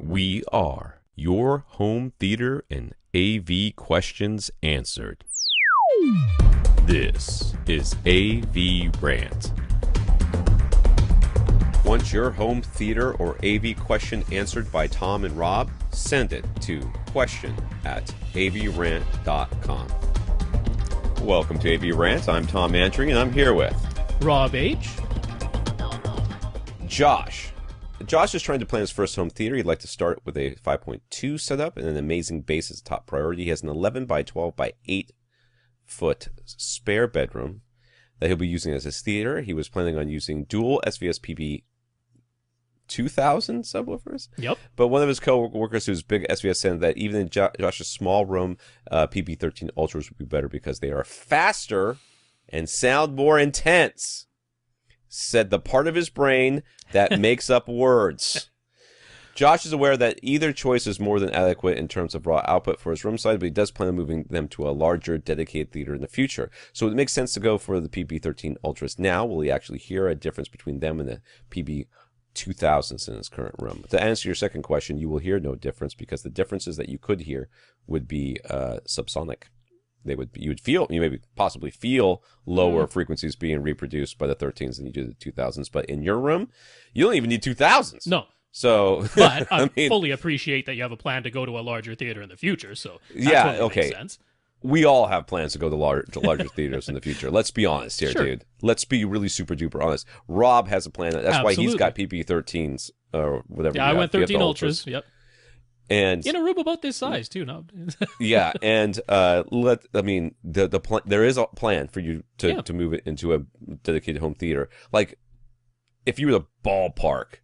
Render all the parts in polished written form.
We are your home theater and AV questions answered. This is AVRant. Want your home theater or AV question answered by Tom and Rob? Send it to question@avrant.com. Welcome to AVRant. I'm Tom Andry, and I'm here with Rob H. Josh. Josh is trying to plan his first home theater. He'd like to start with a 5.2 setup and an amazing base as a top priority. He has an 11 by 12 by 8 foot spare bedroom that he'll be using as his theater. He was planning on using dual SVS PB 2000 subwoofers. Yep. But one of his co-workers who's big SVS said that even in Josh's small room, PB13 Ultras would be better because they are faster and sound more intense. Said the part of his brain that makes up words. Josh is aware that either choice is more than adequate in terms of raw output for his room size, but he does plan on moving them to a larger, dedicated theater in the future. So it makes sense to go for the PB13 Ultras now. Will he actually hear a difference between them and the PB 2000s in his current room? To answer your second question, you will hear no difference because the differences that you could hear would be subsonic. You maybe possibly feel lower frequencies being reproduced by the 13s than you do the 2000s, but in your room, you don't even need 2000s. No. So, but I fully appreciate that you have a plan to go to a larger theater in the future. So yeah, totally okay. Makes sense. We all have plans to go to larger theaters in the future. Let's be honest here, Sure. dude. Let's be really super duper honest. Rob has a plan. That's why he's got PB13s or whatever. Yeah, I went 13 Ultras. Yep. And in a room about this size too. No. Yeah, and the plan. There is a plan for you to move it into a dedicated home theater. Like, if you were to ballpark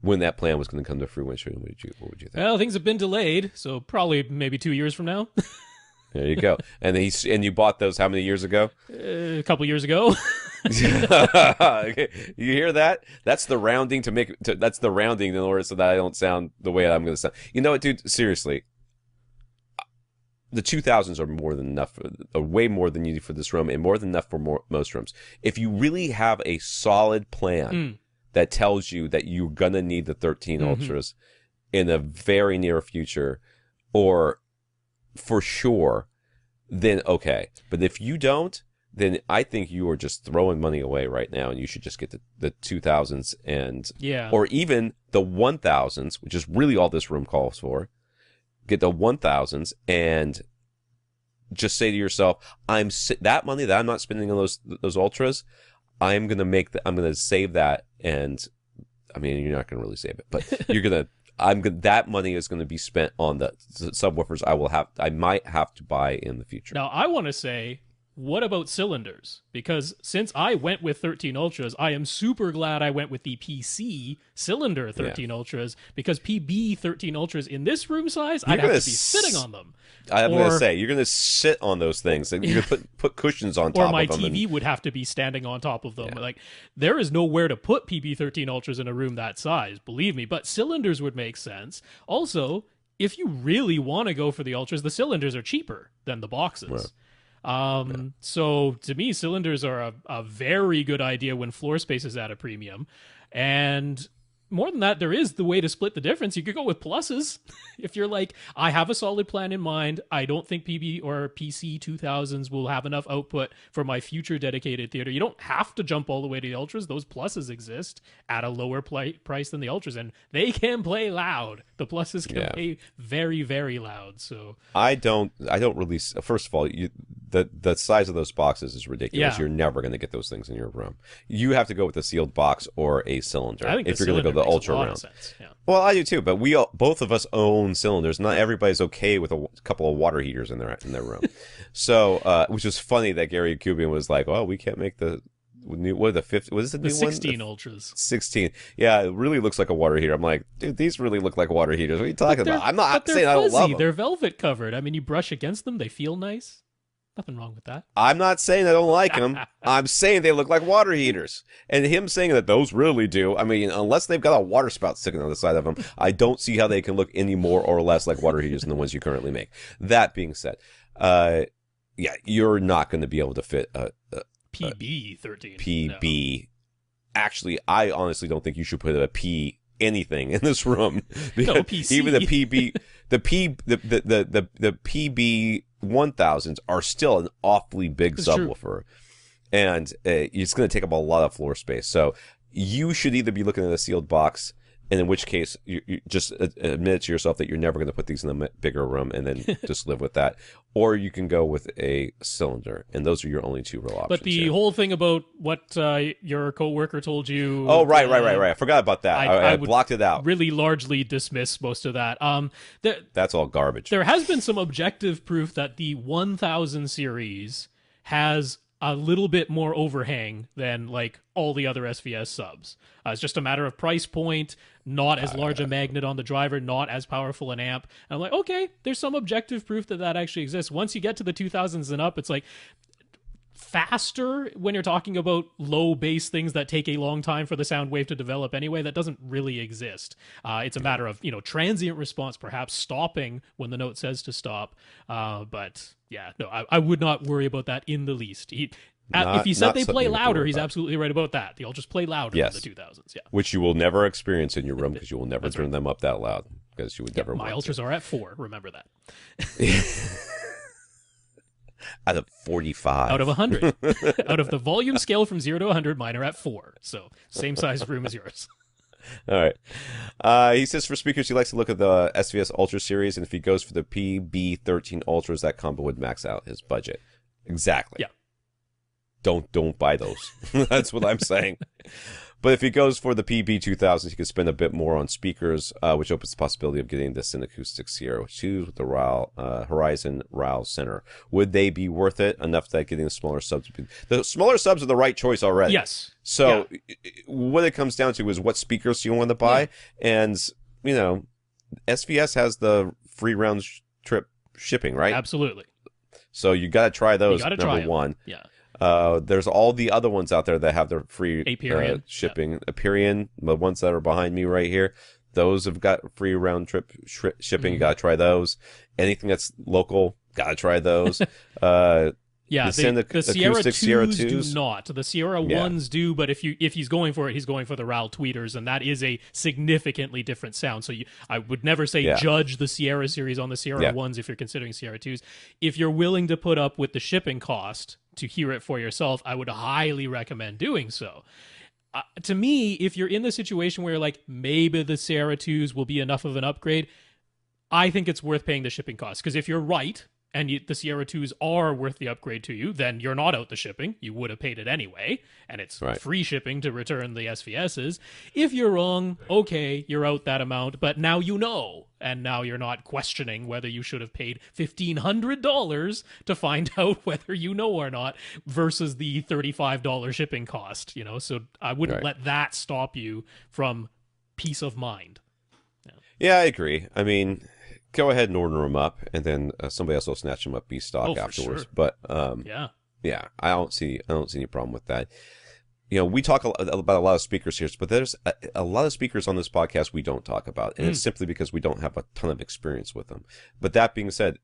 when that plan was going to come to fruition, what would you think? Well, things have been delayed, so probably maybe 2 years from now. There you go. And you bought those how many years ago? A couple years ago. Okay. You hear that? That's the rounding that's the rounding in order so that I don't sound the way I'm going to sound. You know what, dude? Seriously. The 2000s are more than enough, way more than you need for this room, and more than enough for most rooms. If you really have a solid plan that tells you that you're going to need the 13 Ultras in the very near future, or for sure, then okay. But if you don't, then I think you are just throwing money away right now, and you should just get the 2000s or even the 1000s, which is really all this room calls for. Get the 1000s and just say to yourself, that money that I'm not spending on those Ultras, I'm gonna save that, and I mean, you're not gonna really save it, but that money is going to be spent on the subwoofers I might have to buy in the future. Now, I want to say, what about cylinders? Because since I went with 13 Ultras, I am super glad I went with the PC cylinder 13 Ultras, because PB 13 Ultras in this room size, I'd have to be sitting on them. I'm going to say, you're going to sit on those things. You're going to put cushions on top of them. Or my TV would have to be standing on top of them. Yeah. Like, there is nowhere to put PB 13 Ultras in a room that size, believe me. But cylinders would make sense. Also, if you really want to go for the Ultras, the cylinders are cheaper than the boxes. Right. So to me, cylinders are a very good idea when floor space is at a premium. And more than that, there is the way to split the difference. You could go with pluses. If you're like, I have a solid plan in mind, I don't think PB or PC 2000s will have enough output for my future dedicated theater. You don't have to jump all the way to the Ultras. Those pluses exist at a lower price than the Ultras, and they can play loud. The pluses can play very, very loud. So I don't really. First of all, the size of those boxes is ridiculous. You're never going to get those things in your room. You have to go with a sealed box or a cylinder if you're going to go the ultra round. Well, I do too, but both of us own cylinders. Not everybody's okay with a couple of water heaters in their room. So, which is funny that Gary Kubian was like, "Oh, we can't make the new the 50. What is the new 16 one? Ultras. 16. Yeah, it really looks like a water heater." I'm like, dude, these really look like water heaters. What are you talking about? I'm not saying I don't love them. They're velvet covered. I mean, you brush against them, they feel nice. Nothing wrong with that. I'm not saying I don't like them. I'm saying they look like water heaters. And him saying that those really do, I mean, unless they've got a water spout sticking on the side of them, I don't see how they can look any more or less like water heaters than the ones you currently make. That being said, you're not going to be able to fit a PB 13. PB. No. Actually, I honestly don't think you should put a P anything in this room. No, PC. Even the PB 1000s are still an awfully big subwoofer, and it's going to take up a lot of floor space. So you should either be looking at a sealed box, and in which case you just admit to yourself that you're never going to put these in a bigger room, and then just live with that. Or you can go with a cylinder, and those are your only two real options. But the whole thing about what your coworker told you... Oh, right. I forgot about that. I blocked it out. Really largely dismiss most of that. That's all garbage. There has been some objective proof that the 1000 series has a little bit more overhang than like all the other SVS subs. It's just a matter of price point, not as large a magnet on the driver, not as powerful an amp. And I'm like, okay, there's some objective proof that that actually exists. Once you get to the 2000s and up, it's like faster when you're talking about low bass things that take a long time for the sound wave to develop anyway. That doesn't really exist. It's a matter of, transient response, perhaps stopping when the note says to stop. But yeah, no, I would not worry about that in the least. If he said they play louder, he's absolutely right about that. They'll just play louder in the 2000s. Yeah, which you will never experience in your room because you will never turn them up that loud because you would never. My ultras are at 4. Remember that. Out of 45. Out of 100. Out of the volume scale from 0 to 100, mine are at 4. So same size room as yours. All right. He says for speakers, he likes to look at the SVS Ultra series, and if he goes for the PB13 Ultras, that combo would max out his budget. Exactly. Yeah. Don't buy those. That's what I'm saying. But if he goes for the PB2000s, he could spend a bit more on speakers, which opens the possibility of getting the Ascend Acoustics Sierra 2 with the Horizon RAL Center. Would they be worth it enough that getting the smaller subs? The smaller subs are the right choice already. Yes. So what it comes down to is what speakers you want to buy. Yeah. And, SVS has the free round trip shipping, right? Absolutely. So you got to try those, number one. Yeah. There's all the other ones out there that have their free shipping. Aperion, the ones that are behind me right here, those have got free round trip shipping. You got to try those. Anything that's local, got to try those. The Sierra 2s do not. The Sierra 1s do, but if he's going for it, he's going for the RAL tweeters, and that is a significantly different sound. So I would never say judge the Sierra series on the Sierra 1s if you're considering Sierra 2s. If you're willing to put up with the shipping cost to hear it for yourself, I would highly recommend doing so. To me, if you're in the situation where you're like, maybe the Sierra 2s will be enough of an upgrade, I think it's worth paying the shipping cost. Because if you're right, and the Sierra 2s are worth the upgrade to you, then you're not out the shipping. You would have paid it anyway, and it's free shipping to return the SVSs. If you're wrong, okay, you're out that amount, but now you know, and now you're not questioning whether you should have paid $1,500 to find out whether you know or not versus the $35 shipping cost, So I wouldn't let that stop you from peace of mind. Yeah, I agree. I mean, go ahead and order them up, and then somebody else will snatch them up stock afterwards. Sure. But I don't see any problem with that. We talk about a lot of speakers here, but there's a lot of speakers on this podcast we don't talk about, and it's simply because we don't have a ton of experience with them. But that being said,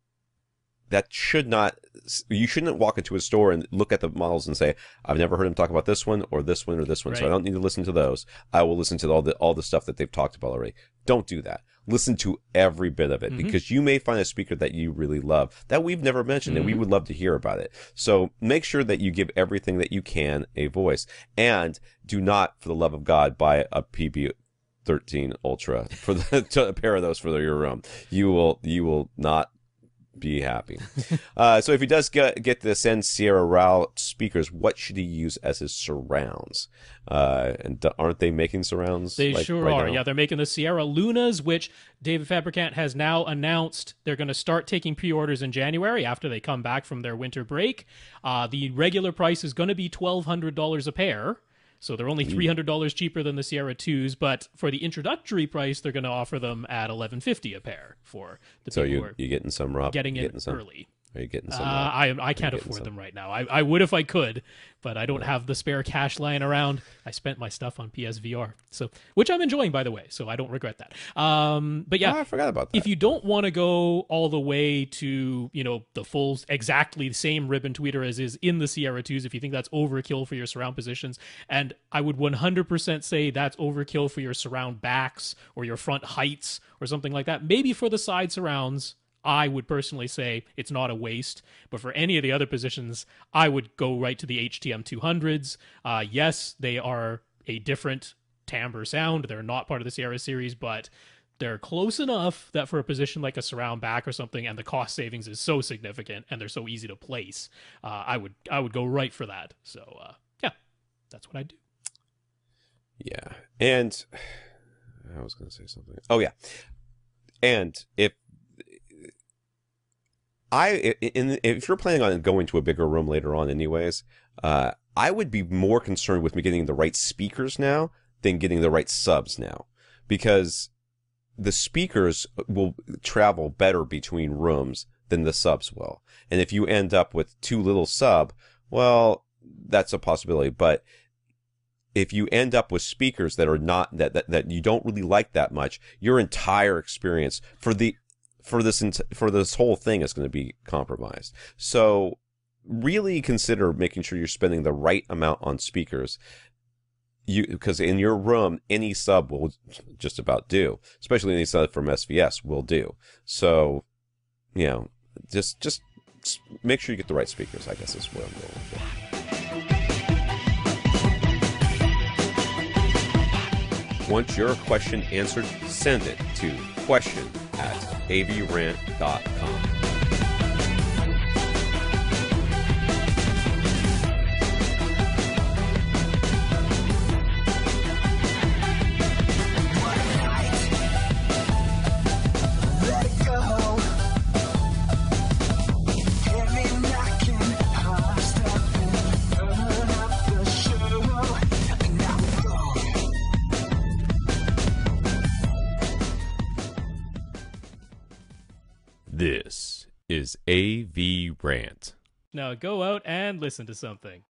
you shouldn't walk into a store and look at the models and say, I've never heard him talk about this one or this one or this one, so I don't need to listen to those. I will listen to all the stuff that they've talked about already. Don't do that. Listen to every bit of it, because you may find a speaker that you really love that we've never mentioned, and we would love to hear about it. So make sure that you give everything that you can a voice, and do not, for the love of God, buy a PB13 Ultra for a pair of those for your room. You will not be happy. So if he does get the Ascend Sierra RAL speakers, what should he use as his surrounds? And aren't they making surrounds? They sure are. Now? Yeah, they're making the Sierra Lunas, which David Fabricant has now announced they're going to start taking pre-orders in January after they come back from their winter break. The regular price is going to be $1,200 a pair. So they're only $300 cheaper than the Sierra 2s, but for the introductory price, they're going to offer them at $1,150 a pair for the people who are getting some, Rob? Getting it early. Are you getting some? I can't afford them right now. I would if I could, but I don't have the spare cash lying around. I spent my stuff on PSVR, so which I'm enjoying, by the way, so I don't regret that. But yeah, I forgot about that. If you don't want to go all the way to, the full, exactly the same ribbon tweeter as is in the Sierra 2s, if you think that's overkill for your surround positions, and I would 100% say that's overkill for your surround backs or your front heights or something like that, maybe for the side surrounds, I would personally say it's not a waste. But for any of the other positions, I would go right to the HTM 200s. Yes, they are a different timbre sound. They're not part of the Sierra series, but they're close enough that for a position like a surround back or something, and the cost savings is so significant and they're so easy to place, I would go right for that. So yeah, that's what I do. Yeah, and I was going to say something. Oh yeah, and if you're planning on going to a bigger room later on anyways, I would be more concerned with me getting the right speakers now than getting the right subs now, because the speakers will travel better between rooms than the subs will. And if you end up with too little sub, well, that's a possibility. But if you end up with speakers that are not, that you don't really like that much, your entire experience for this whole thing is going to be compromised. So really consider making sure you're spending the right amount on speakers. Because in your room, any sub will just about do, especially any sub from SVS will do. So, just make sure you get the right speakers, I guess is where I'm going with that. Want your question answered? Send it to question@avrant.com. This is AVRant. Now go out and listen to something.